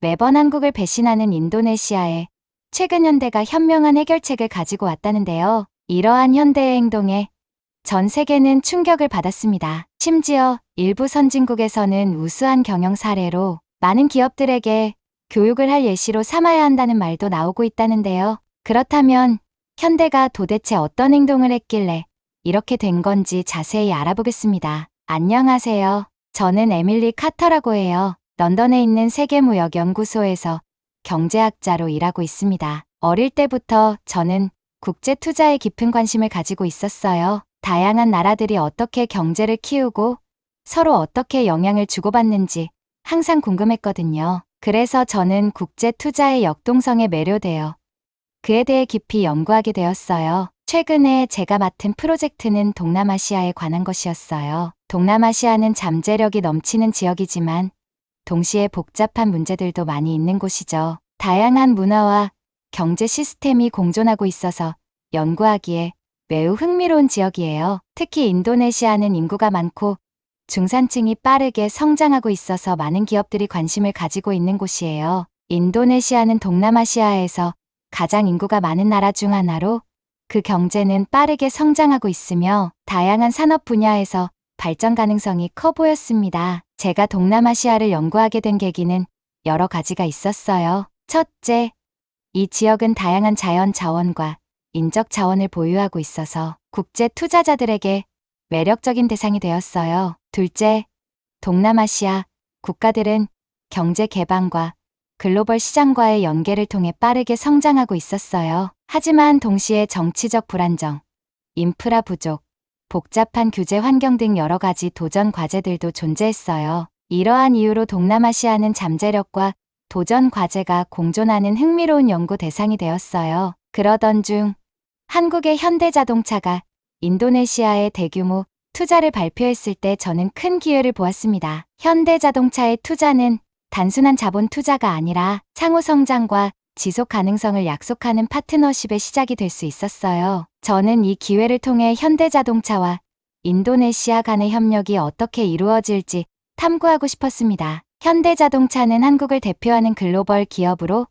매번 한국을 배신하는 인도네시아에 최근 현대가 현명한 해결책을 가지고 왔다는데요. 이러한 현대의 행동에 전 세계는 충격을 받았습니다. 심지어 일부 선진국에서는 우수한 경영 사례로 많은 기업들에게 교육을 할 예시로 삼아야 한다는 말도 나오고 있다는데요. 그렇다면 현대가 도대체 어떤 행동을 했길래 이렇게 된 건지 자세히 알아보겠습니다. 안녕하세요. 저는 에밀리 카터라고 해요. 런던에 있는 세계무역연구소에서 경제학자로 일하고 있습니다. 어릴 때부터 저는 국제 투자에 깊은 관심을 가지고 있었어요. 다양한 나라들이 어떻게 경제를 키우고 서로 어떻게 영향을 주고받는지 항상 궁금했거든요. 그래서 저는 국제 투자의 역동성에 매료되어 그에 대해 깊이 연구하게 되었어요. 최근에 제가 맡은 프로젝트는 동남아시아에 관한 것이었어요. 동남아시아는 잠재력이 넘치는 지역이지만 동시에 복잡한 문제들도 많이 있는 곳이죠. 다양한 문화와 경제 시스템이 공존하고 있어서 연구하기에 매우 흥미로운 지역이에요. 특히 인도네시아는 인구가 많고 중산층이 빠르게 성장하고 있어서 많은 기업들이 관심을 가지고 있는 곳이에요. 인도네시아는 동남아시아에서 가장 인구가 많은 나라 중 하나로 그 경제는 빠르게 성장하고 있으며 다양한 산업 분야에서 발전 가능성이 커 보였습니다. 제가 동남아시아를 연구하게 된 계기는 여러 가지가 있었어요. 첫째, 이 지역은 다양한 자연 자원과 인적 자원을 보유하고 있어서 국제 투자자들에게 매력적인 대상이 되었어요. 둘째, 동남아시아 국가들은 경제 개방과 글로벌 시장과의 연계를 통해 빠르게 성장하고 있었어요. 하지만 동시에 정치적 불안정, 인프라 부족, 복잡한 규제 환경 등 여러 가지 도전 과제들도 존재했어요. 이러한 이유로 동남아시아는 잠재력과 도전 과제가 공존하는 흥미로운 연구 대상이 되었어요. 그러던 중 한국의 현대자동차가 인도네시아에 대규모 투자를 발표했을 때 저는 큰 기회를 보았습니다. 현대자동차의 투자는 단순한 자본 투자가 아니라 상호 성장과 지속 가능성을 약속하는 파트너십의 시작이 될 수 있었어요. 저는 이 기회를 통해 현대자동차와 인도네시아 간의 협력이 어떻게 이루어질지 탐구하고 싶었습니다. 현대자동차는 한국을 대표하는 글로벌 기업으로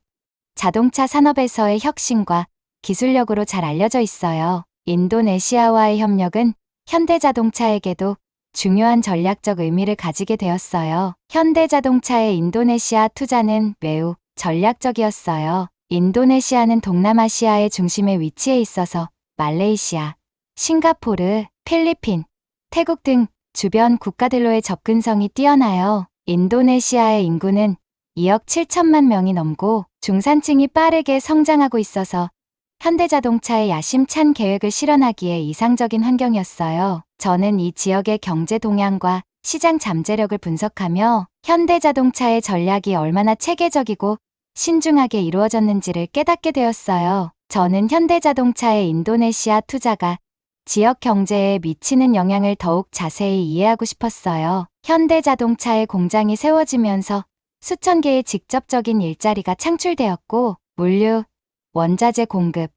자동차 산업에서의 혁신과 기술력으로 잘 알려져 있어요. 인도네시아와의 협력은 현대자동차에게도 중요한 전략적 의미를 가지게 되었어요. 현대자동차의 인도네시아 투자는 매우 전략적이었어요. 인도네시아는 동남아시아의 중심에 위치해 있어서 말레이시아, 싱가포르, 필리핀, 태국 등 주변 국가들로의 접근성이 뛰어나요. 인도네시아의 인구는 2억 7천만 명이 넘고 중산층이 빠르게 성장하고 있어서 현대자동차의 야심찬 계획을 실현하기에 이상적인 환경이었어요. 저는 이 지역의 경제 동향과 시장 잠재력을 분석하며 현대자동차의 전략이 얼마나 체계적이고 신중하게 이루어졌는지를 깨닫게 되었어요. 저는 현대자동차의 인도네시아 투자가 지역 경제에 미치는 영향을 더욱 자세히 이해하고 싶었어요. 현대자동차의 공장이 세워지면서 수천 개의 직접적인 일자리가 창출되었고 물류, 원자재 공급,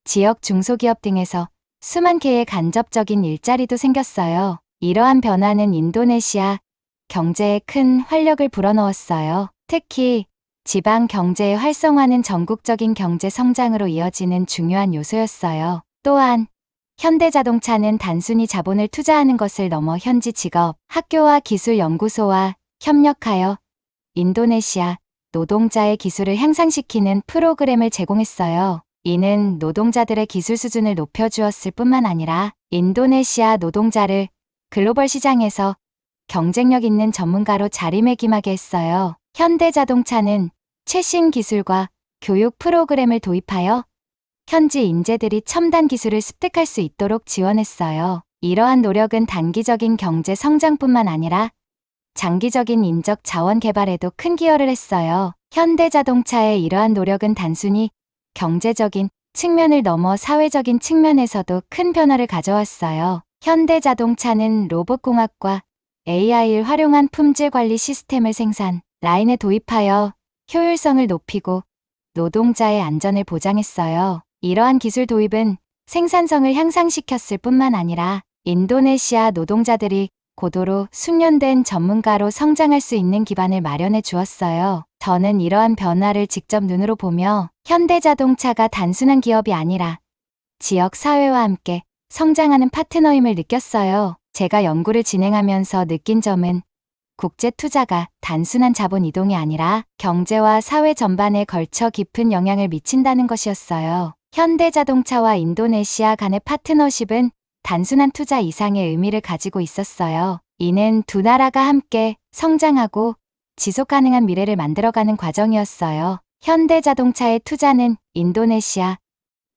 지역 중소기업 등에서 수만 개의 간접적인 일자리도 생겼어요. 이러한 변화는 인도네시아 경제에 큰 활력을 불어넣었어요. 특히 지방 경제의 활성화는 전국적인 경제 성장으로 이어지는 중요한 요소였어요. 또한 현대자동차는 단순히 자본을 투자하는 것을 넘어 현지 직업, 학교와 기술 연구소와 협력하여 인도네시아 노동자의 기술을 향상시키는 프로그램을 제공했어요. 이는 노동자들의 기술 수준을 높여주었을 뿐만 아니라 인도네시아 노동자를 글로벌 시장에서 경쟁력 있는 전문가로 자리매김하게 했어요. 현대자동차는 최신 기술과 교육 프로그램을 도입하여 현지 인재들이 첨단 기술을 습득할 수 있도록 지원했어요. 이러한 노력은 단기적인 경제 성장뿐만 아니라 장기적인 인적 자원 개발에도 큰 기여를 했어요. 현대자동차의 이러한 노력은 단순히 경제적인 측면을 넘어 사회적인 측면에서도 큰 변화를 가져왔어요. 현대자동차는 로봇공학과 AI를 활용한 품질 관리 시스템을 생산 라인에 도입하여 효율성을 높이고 노동자의 안전을 보장했어요. 이러한 기술 도입은 생산성을 향상시켰을 뿐만 아니라 인도네시아 노동자들이 고도로 숙련된 전문가로 성장할 수 있는 기반을 마련해 주었어요. 저는 이러한 변화를 직접 눈으로 보며 현대자동차가 단순한 기업이 아니라 지역 사회와 함께 성장하는 파트너임을 느꼈어요. 제가 연구를 진행하면서 느낀 점은 국제 투자가 단순한 자본 이동이 아니라 경제와 사회 전반에 걸쳐 깊은 영향을 미친다는 것이었어요. 현대자동차와 인도네시아 간의 파트너십은 단순한 투자 이상의 의미를 가지고 있었어요. 이는 두 나라가 함께 성장하고 지속 가능한 미래를 만들어가는 과정이었어요. 현대자동차의 투자는 인도네시아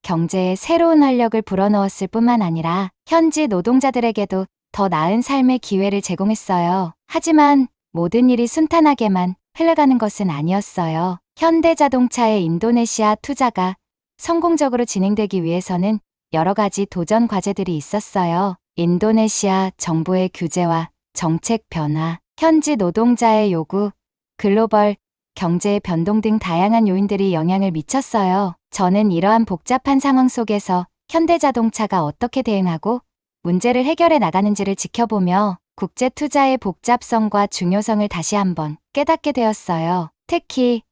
경제에 새로운 활력을 불어넣었을 뿐만 아니라 현지 노동자들에게도 더 나은 삶의 기회를 제공했어요. 하지만 모든 일이 순탄하게만 흘러가는 것은 아니었어요. 현대자동차의 인도네시아 투자가 성공적으로 진행되기 위해서는 여러 가지 도전 과제들이 있었어요. 인도네시아 정부의 규제와 정책 변화, 현지 노동자의 요구, 글로벌 경제의 변동 등 다양한 요인들이 영향을 미쳤어요. 저는 이러한 복잡한 상황 속에서 현대자동차가 어떻게 대응하고 문제를 해결해 나가는지를 지켜보며 국제 투자의 복잡성과 중요성을 다시 한번 깨닫게 되었어요. 특히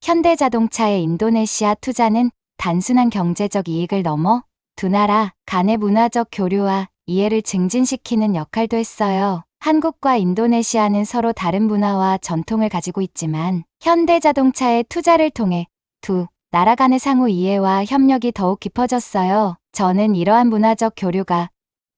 현대자동차의 인도네시아 투자는 단순한 경제적 이익을 넘어 두 나라 간의 문화적 교류와 이해를 증진시키는 역할도 했어요. 한국과 인도네시아는 서로 다른 문화와 전통을 가지고 있지만 현대자동차의 투자를 통해 두 나라 간의 상호 이해와 협력이 더욱 깊어졌어요. 저는 이러한 문화적 교류가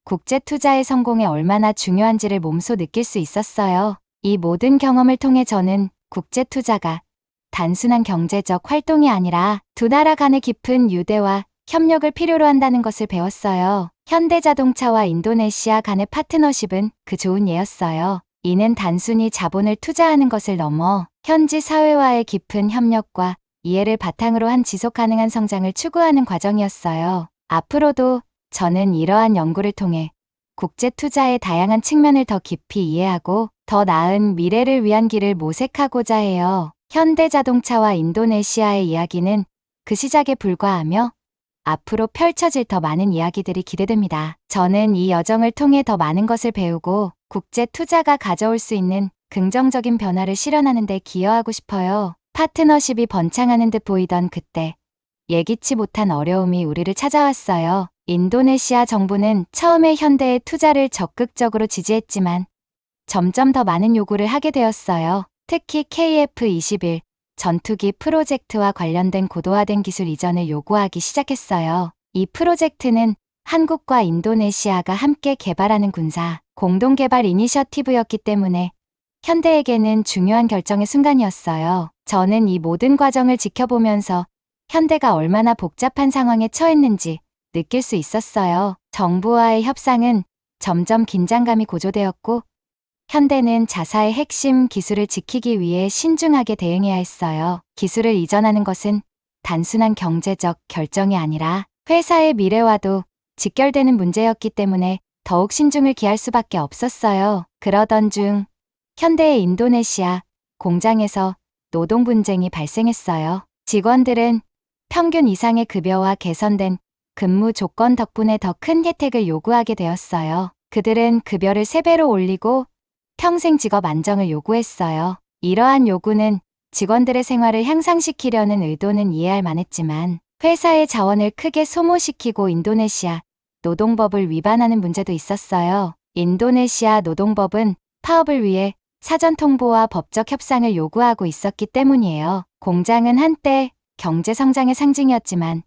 국제 투자의 성공에 얼마나 중요한지를 몸소 느낄 수 있었어요. 이 모든 경험을 통해 저는 국제 투자가 단순한 경제적 활동이 아니라 두 나라 간의 깊은 유대와 협력을 필요로 한다는 것을 배웠어요. 현대자동차와 인도네시아 간의 파트너십은 그 좋은 예였어요. 이는 단순히 자본을 투자하는 것을 넘어 현지 사회와의 깊은 협력과 이해를 바탕으로 한 지속 가능한 성장을 추구하는 과정이었어요. 앞으로도 저는 이러한 연구를 통해 국제 투자의 다양한 측면을 더 깊이 이해하고 더 나은 미래를 위한 길을 모색하고자 해요. 현대자동차와 인도네시아의 이야기는 그 시작에 불과하며 앞으로 펼쳐질 더 많은 이야기들이 기대됩니다. 저는 이 여정을 통해 더 많은 것을 배우고 국제 투자가 가져올 수 있는 긍정적인 변화를 실현하는 데 기여하고 싶어요. 파트너십이 번창하는 듯 보이던 그때 예기치 못한 어려움이 우리를 찾아왔어요. 인도네시아 정부는 처음에 현대의 투자를 적극적으로 지지했지만 점점 더 많은 요구를 하게 되었어요. 특히 KF-21 전투기 프로젝트와 관련된 고도화된 기술 이전을 요구하기 시작했어요. 이 프로젝트는 한국과 인도네시아가 함께 개발하는 군사 공동개발 이니셔티브였기 때문에 현대에게는 중요한 결정의 순간이었어요. 저는 이 모든 과정을 지켜보면서 현대가 얼마나 복잡한 상황에 처했는지 느낄 수 있었어요. 정부와의 협상은 점점 긴장감이 고조되었고 현대는 자사의 핵심 기술을 지키기 위해 신중하게 대응해야 했어요. 기술을 이전하는 것은 단순한 경제적 결정이 아니라 회사의 미래와도 직결되는 문제였기 때문에 더욱 신중을 기할 수밖에 없었어요. 그러던 중 현대의 인도네시아 공장에서 노동 분쟁이 발생했어요. 직원들은 평균 이상의 급여와 개선된 근무 조건 덕분에 더 큰 혜택을 요구하게 되었어요. 그들은 급여를 3배로 올리고 평생 직업 안정을 요구했어요. 이러한 요구는 직원들의 생활을 향상시키려는 의도는 이해할 만했지만 회사의 자원을 크게 소모시키고 인도네시아 노동법을 위반하는 문제도 있었어요. 인도네시아 노동법은 파업을 위해 사전 통보와 법적 협상을 요구하고 있었기 때문이에요. 공장은 한때 경제 성장의 상징이었지만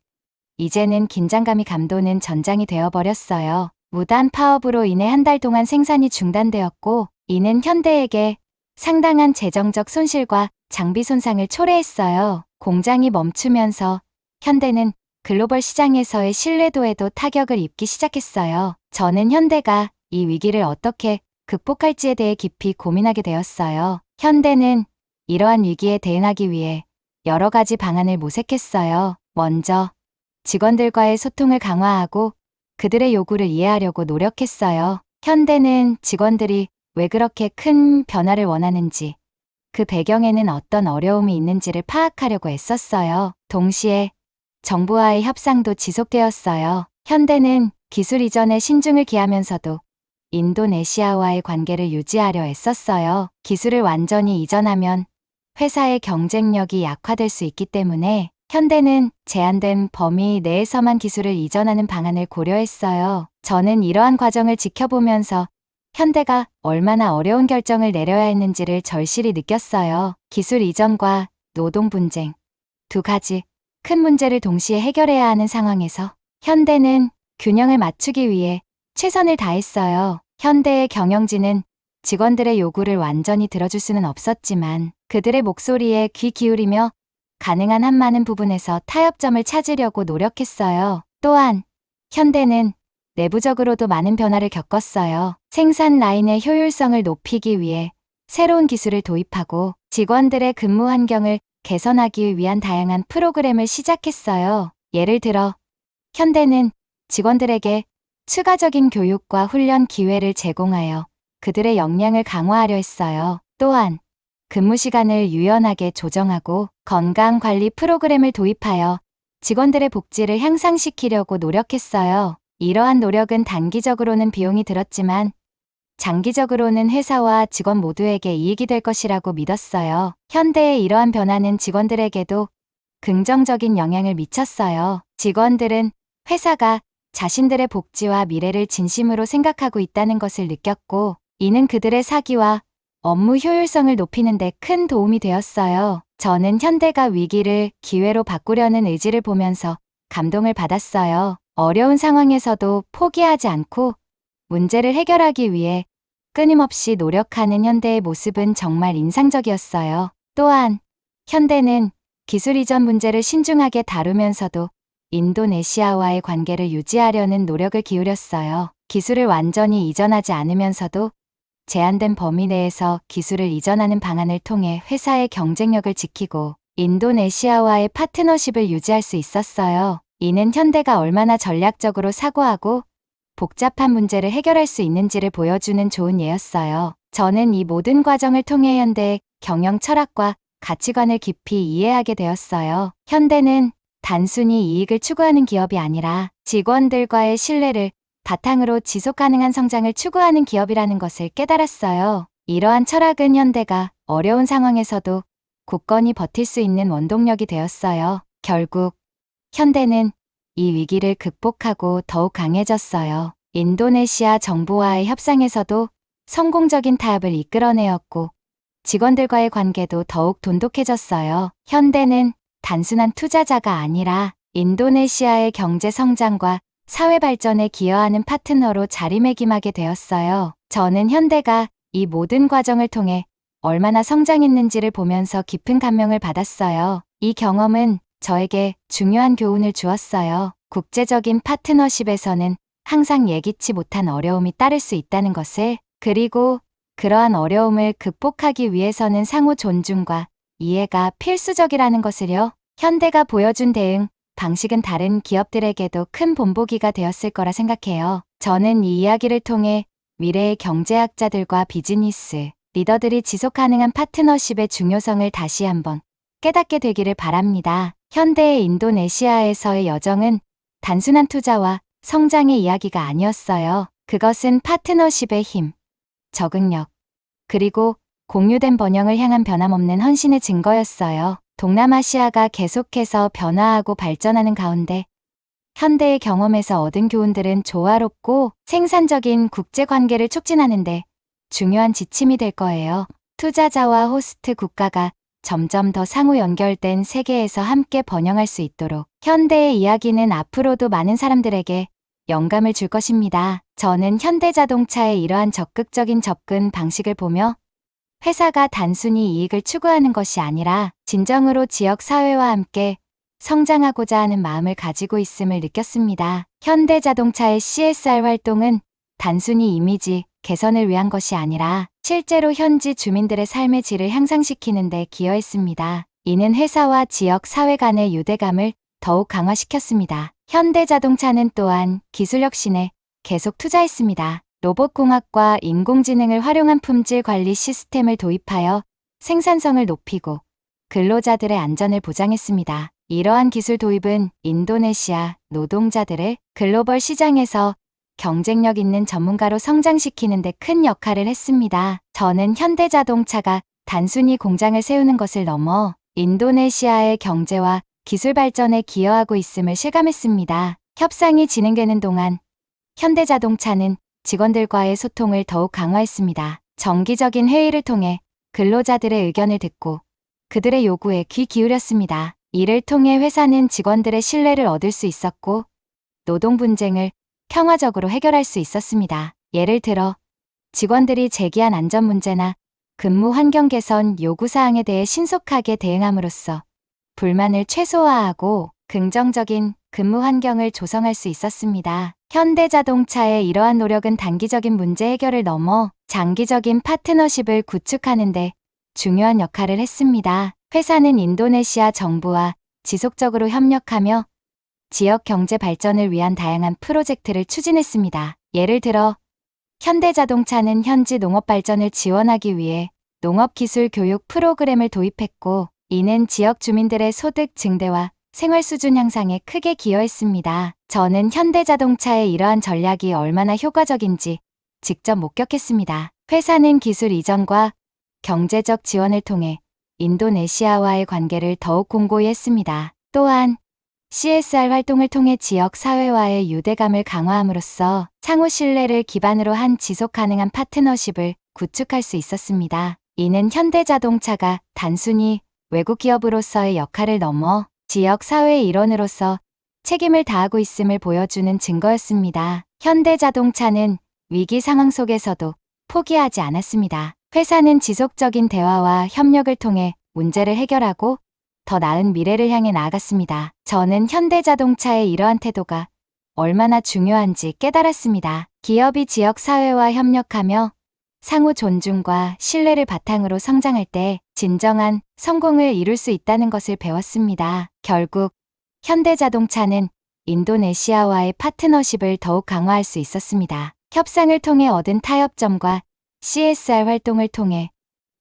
이제는 긴장감이 감도는 전장이 되어버렸어요. 무단 파업으로 인해 한 달 동안 생산이 중단되었고 이는 현대에게 상당한 재정적 손실과 장비 손상을 초래했어요. 공장이 멈추면서 현대는 글로벌 시장에서의 신뢰도에도 타격을 입기 시작했어요. 저는 현대가 이 위기를 어떻게 극복할지에 대해 깊이 고민하게 되었어요. 현대는 이러한 위기에 대응하기 위해 여러 가지 방안을 모색했어요. 먼저 직원들과의 소통을 강화하고 그들의 요구를 이해하려고 노력했어요. 현대는 직원들이 왜 그렇게 큰 변화를 원하는지, 그 배경에는 어떤 어려움이 있는지를 파악하려고 애썼어요. 동시에 정부와의 협상도 지속되었어요. 현대는 기술 이전에 신중을 기하면서도 인도네시아와의 관계를 유지하려 애썼어요. 기술을 완전히 이전하면 회사의 경쟁력이 약화될 수 있기 때문에 현대는 제한된 범위 내에서만 기술을 이전하는 방안을 고려했어요. 저는 이러한 과정을 지켜보면서 현대가 얼마나 어려운 결정을 내려야 했는지를 절실히 느꼈어요. 기술 이전과 노동 분쟁, 두 가지 큰 문제를 동시에 해결해야 하는 상황에서 현대는 균형을 맞추기 위해 최선을 다했어요. 현대의 경영진은 직원들의 요구를 완전히 들어줄 수는 없었지만 그들의 목소리에 귀 기울이며 가능한 한 많은 부분에서 타협점을 찾으려고 노력했어요. 또한 현대는 내부적으로도 많은 변화를 겪었어요. 생산 라인의 효율성을 높이기 위해 새로운 기술을 도입하고 직원들의 근무 환경을 개선하기 위한 다양한 프로그램을 시작했어요. 예를 들어 현대는 직원들에게 추가적인 교육과 훈련 기회를 제공하여 그들의 역량을 강화하려 했어요. 또한 근무 시간을 유연하게 조정하고 건강관리 프로그램을 도입하여 직원들의 복지를 향상시키려고 노력했어요. 이러한 노력은 단기적으로는 비용이 들었지만 장기적으로는 회사와 직원 모두에게 이익이 될 것이라고 믿었어요. 현대의 이러한 변화는 직원들에게도 긍정적인 영향을 미쳤어요. 직원들은 회사가 자신들의 복지와 미래를 진심으로 생각하고 있다는 것을 느꼈고, 이는 그들의 사기와 업무 효율성을 높이는 데 큰 도움이 되었어요. 저는 현대가 위기를 기회로 바꾸려는 의지를 보면서 감동을 받았어요. 어려운 상황에서도 포기하지 않고 문제를 해결하기 위해 끊임없이 노력하는 현대의 모습은 정말 인상적이었어요. 또한 현대는 기술 이전 문제를 신중하게 다루면서도 인도네시아와의 관계를 유지하려는 노력을 기울였어요. 기술을 완전히 이전하지 않으면서도 제한된 범위 내에서 기술을 이전하는 방안을 통해 회사의 경쟁력을 지키고 인도네시아와의 파트너십을 유지할 수 있었어요. 이는 현대가 얼마나 전략적으로 사고하고 복잡한 문제를 해결할 수 있는지를 보여주는 좋은 예였어요. 저는 이 모든 과정을 통해 현대의 경영 철학과 가치관을 깊이 이해하게 되었어요. 현대는 단순히 이익을 추구하는 기업이 아니라 직원들과의 신뢰를 바탕으로 지속 가능한 성장을 추구하는 기업이라는 것을 깨달았어요. 이러한 철학은 현대가 어려운 상황에서도 굳건히 버틸 수 있는 원동력이 되었어요. 결국 현대는 이 위기를 극복하고 더욱 강해졌어요. 인도네시아 정부와의 협상에서도 성공적인 타협을 이끌어내었고 직원들과의 관계도 더욱 돈독해졌어요. 현대는 단순한 투자자가 아니라 인도네시아의 경제 성장과 사회 발전에 기여하는 파트너로 자리매김하게 되었어요. 저는 현대가 이 모든 과정을 통해 얼마나 성장했는지를 보면서 깊은 감명을 받았어요. 이 경험은 저에게 중요한 교훈을 주었어요. 국제적인 파트너십에서는 항상 예기치 못한 어려움이 따를 수 있다는 것을, 그리고 그러한 어려움을 극복하기 위해서는 상호 존중과 이해가 필수적이라는 것을요. 현대가 보여준 대응 방식은 다른 기업들에게도 큰 본보기가 되었을 거라 생각해요. 저는 이 이야기를 통해 미래의 경제학자들과 비즈니스 리더들이 지속 가능한 파트너십의 중요성을 다시 한번 깨닫게 되기를 바랍니다. 현대의 인도네시아에서의 여정은 단순한 투자와 성장의 이야기가 아니었어요. 그것은 파트너십의 힘, 적응력, 그리고 공유된 번영을 향한 변함없는 헌신의 증거였어요. 동남아시아가 계속해서 변화하고 발전하는 가운데 현대의 경험에서 얻은 교훈들은 조화롭고 생산적인 국제관계를 촉진하는데 중요한 지침이 될 거예요. 투자자와 호스트 국가가 점점 더 상호 연결된 세계에서 함께 번영할 수 있도록 현대의 이야기는 앞으로도 많은 사람들에게 영감을 줄 것입니다. 저는 현대자동차의 이러한 적극적인 접근 방식을 보며 회사가 단순히 이익을 추구하는 것이 아니라 진정으로 지역 사회와 함께 성장하고자 하는 마음을 가지고 있음을 느꼈습니다. 현대자동차의 CSR 활동은 단순히 이미지 개선을 위한 것이 아니라 실제로 현지 주민들의 삶의 질을 향상시키는 데 기여했습니다. 이는 회사와 지역 사회 간의 유대감을 더욱 강화시켰습니다. 현대자동차는 또한 기술 혁신에 계속 투자했습니다. 로봇공학과 인공지능을 활용한 품질 관리 시스템을 도입하여 생산성을 높이고 근로자들의 안전을 보장했습니다. 이러한 기술 도입은 인도네시아 노동자들을 글로벌 시장에서 경쟁력 있는 전문가로 성장시키는 데 큰 역할을 했습니다. 저는 현대자동차가 단순히 공장을 세우는 것을 넘어 인도네시아의 경제와 기술 발전에 기여하고 있음을 실감했습니다. 협상이 진행되는 동안 현대자동차는 직원들과의 소통을 더욱 강화했습니다. 정기적인 회의를 통해 근로자들의 의견을 듣고 그들의 요구에 귀 기울였습니다. 이를 통해 회사는 직원들의 신뢰를 얻을 수 있었고 노동 분쟁을 평화적으로 해결할 수 있었습니다. 예를 들어 직원들이 제기한 안전 문제나 근무 환경 개선 요구사항에 대해 신속하게 대응함으로써 불만을 최소화하고 긍정적인 근무 환경을 조성할 수 있었습니다. 현대자동차의 이러한 노력은 단기적인 문제 해결을 넘어 장기적인 파트너십을 구축하는 데 중요한 역할을 했습니다. 회사는 인도네시아 정부와 지속적으로 협력하며 지역 경제 발전을 위한 다양한 프로젝트를 추진했습니다. 예를 들어 현대자동차는 현지 농업 발전을 지원하기 위해 농업기술 교육 프로그램을 도입했고, 이는 지역 주민들의 소득 증대와 생활 수준 향상에 크게 기여했습니다. 저는 현대자동차의 이러한 전략이 얼마나 효과적인지 직접 목격했습니다. 회사는 기술 이전과 경제적 지원을 통해 인도네시아와의 관계를 더욱 공고히 했습니다. 또한 CSR 활동을 통해 지역 사회와의 유대감을 강화함으로써 상호 신뢰를 기반으로 한 지속 가능한 파트너십을 구축할 수 있었습니다. 이는 현대자동차가 단순히 외국 기업으로서의 역할을 넘어 지역 사회의 일원으로서 책임을 다하고 있음을 보여주는 증거였습니다. 현대자동차는 위기 상황 속에서도 포기하지 않았습니다. 회사는 지속적인 대화와 협력을 통해 문제를 해결하고 더 나은 미래를 향해 나아갔습니다. 저는 현대자동차의 이러한 태도가 얼마나 중요한지 깨달았습니다. 기업이 지역 사회와 협력하며 상호 존중과 신뢰를 바탕으로 성장할 때 진정한 성공을 이룰 수 있다는 것을 배웠습니다. 결국 현대자동차는 인도네시아와의 파트너십을 더욱 강화할 수 있었습니다. 협상을 통해 얻은 타협점과 CSR 활동을 통해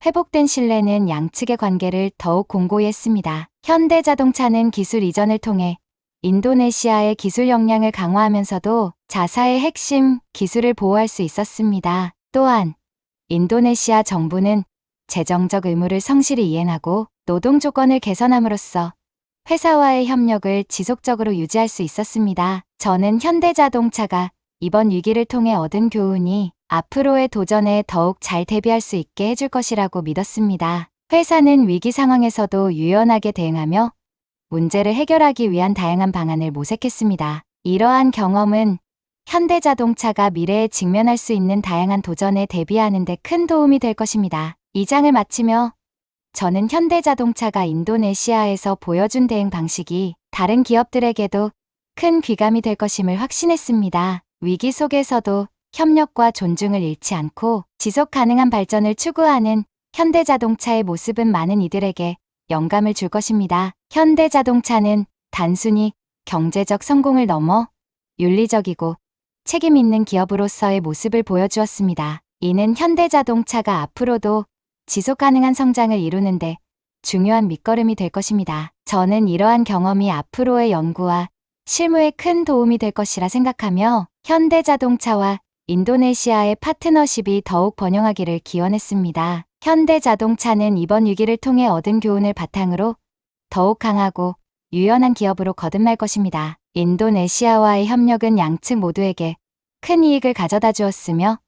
회복된 신뢰는 양측의 관계를 더욱 공고히 했습니다. 현대자동차는 기술 이전을 통해 인도네시아의 기술 역량을 강화하면서도 자사의 핵심 기술을 보호할 수 있었습니다. 또한 인도네시아 정부는 재정적 의무를 성실히 이행하고 노동 조건을 개선함으로써 회사와의 협력을 지속적으로 유지할 수 있었습니다. 저는 현대자동차가 이번 위기를 통해 얻은 교훈이 앞으로의 도전에 더욱 잘 대비할 수 있게 해줄 것이라고 믿었습니다. 회사는 위기 상황에서도 유연하게 대응하며 문제를 해결하기 위한 다양한 방안을 모색했습니다. 이러한 경험은 현대자동차가 미래에 직면할 수 있는 다양한 도전에 대비하는 데 큰 도움이 될 것입니다. 이 장을 마치며 저는 현대자동차가 인도네시아에서 보여준 대응 방식이 다른 기업들에게도 큰 귀감이 될 것임을 확신했습니다. 위기 속에서도 협력과 존중을 잃지 않고 지속 가능한 발전을 추구하는 현대자동차의 모습은 많은 이들에게 영감을 줄 것입니다. 현대자동차는 단순히 경제적 성공을 넘어 윤리적이고 책임 있는 기업으로서의 모습을 보여주었습니다. 이는 현대자동차가 앞으로도 지속 가능한 성장을 이루는데 중요한 밑거름이 될 것입니다. 저는 이러한 경험이 앞으로의 연구와 실무에 큰 도움이 될 것이라 생각하며 현대자동차와 인도네시아의 파트너십이 더욱 번영하기를 기원했습니다. 현대자동차는 이번 위기를 통해 얻은 교훈을 바탕으로 더욱 강하고 유연한 기업으로 거듭날 것입니다. 인도네시아와의 협력은 양측 모두에게 큰 이익을 가져다 주었으며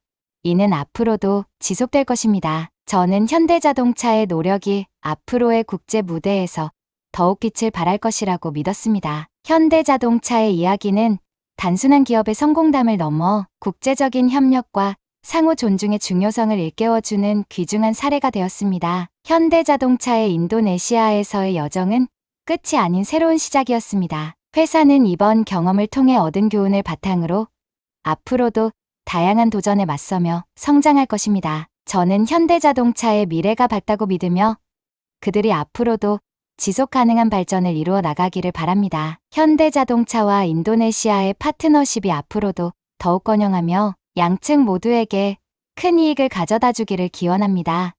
이는 앞으로도 지속될 것입니다. 저는 현대자동차의 노력이 앞으로의 국제 무대에서 더욱 빛을 발할 것이라고 믿었습니다. 현대자동차의 이야기는 단순한 기업의 성공담을 넘어 국제적인 협력과 상호 존중의 중요성을 일깨워주는 귀중한 사례가 되었습니다. 현대자동차의 인도네시아에서의 여정은 끝이 아닌 새로운 시작이었습니다. 회사는 이번 경험을 통해 얻은 교훈을 바탕으로 앞으로도 다양한 도전에 맞서며 성장할 것입니다. 저는 현대자동차의 미래가 밝다고 믿으며 그들이 앞으로도 지속 가능한 발전을 이루어 나가기를 바랍니다. 현대자동차와 인도네시아의 파트너십이 앞으로도 더욱 번영하며 양측 모두에게 큰 이익을 가져다 주기를 기원합니다.